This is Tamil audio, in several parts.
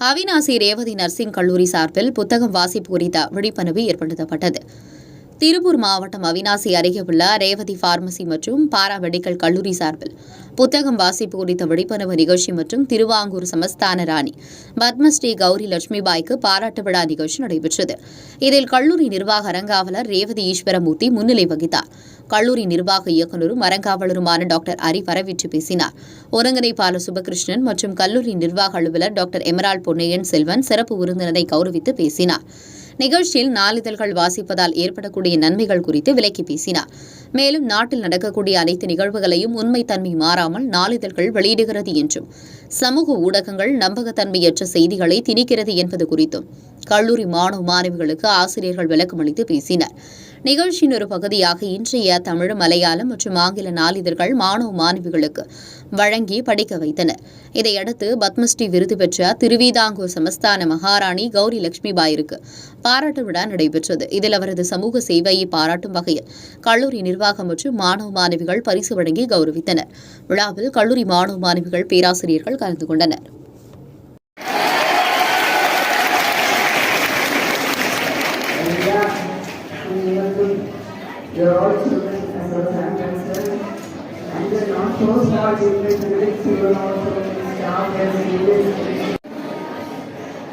அவிநாசி ரேவதி நர்சிங் கல்லூரி சார்பில் புத்தகம் வாசிப்பு குறித்த விழிப்புணர்வு ஏற்படுத்தப்பட்டது. திருப்பூர் மாவட்டம் அவிநாசி அருகே உள்ள ரேவதி பார்மசி மற்றும் பாராமெடிக்கல் கல்லூரி சார்பில் புத்தகம் வாசிப்பு குறித்த விழிப்புணர்வு நிகழ்ச்சி மற்றும் திருவாங்கூர் சமஸ்தான ராணி பத்மஸ்ரீ கௌரி லட்சுமிபாய்க்கு பாராட்டு விழா நிகழ்ச்சி நடைபெற்றது. இதில் கல்லூரி நிர்வாக அறங்காவலர் ரேவதி ஈஸ்வரமூர்த்தி முன்னிலை வகித்தார். கல்லூரி நிர்வாக இயக்குநரும் அறங்காவலருமான டாக்டர் அரி வரவேற்று பேசினார். ஒருங்கிணைப்பாளர் சுபகிருஷ்ணன் மற்றும் கல்லூரி நிர்வாக அலுவலர் டாக்டர் எமரால் பொன்னையன் செல்வன் சிறப்பு விருந்தினரை கௌரவித்து பேசினார். நிகழ்ச்சியில் நாளிதழ்கள் வாசிப்பதால் ஏற்படக்கூடிய நன்மைகள் குறித்து விளக்கி பேசினார். மேலும் நாட்டில் நடக்கக்கூடிய அனைத்து நிகழ்வுகளையும் உண்மைத்தன்மை மாறாமல் நாளிதழ்கள் வெளியிடுகிறது என்றும் சமூக ஊடகங்கள் நம்பகத்தன்மையற்ற செய்திகளை திணிக்கிறது என்பது குறித்தும் கல்லூரி மாணவ மாணவிகளுக்கு ஆசிரியர்கள் விளக்கமளித்து பேசினர். நிகழ்ச்சியின் ஒரு பகுதியாக இன்றைய தமிழ், மலையாளம் மற்றும் ஆங்கில நாளிதழ்கள் மாணவ மாணவிகளுக்கு வழங்கி படிக்க வைத்தனர். இதையடுத்து பத்மஸ்ரீ விருது பெற்ற திருவிதாங்கூர் சமஸ்தான மகாராணி கௌரி லட்சுமிபாயிற்கு பாராட்டு விழா நடைபெற்றது. இதில் அவரது சமூக சேவையை பாராட்டும் வகையில் கல்லூரி நிர்வாகம் மற்றும் மாணவ மாணவிகள் பரிசு வழங்கி கௌரவித்தனர். விழாவில் கல்லூரி மாணவ மாணவிகள், பேராசிரியர்கள் கலந்து கொண்டனர். They are all children as well as I'm concerned, and they are not so small children, children also staff and students.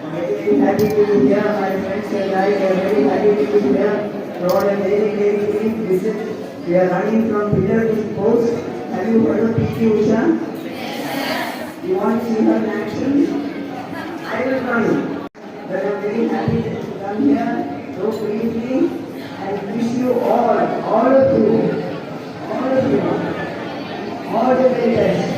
I'm very happy to be here. My friends and I are very happy to be here. Lord, a very, very brief visit. We are running from pillar to post. Have you heard of P.T. Usha? You want to see her in action? I will run. But I'm very happy that you come here so briefly. I wish you all of you, all the very best.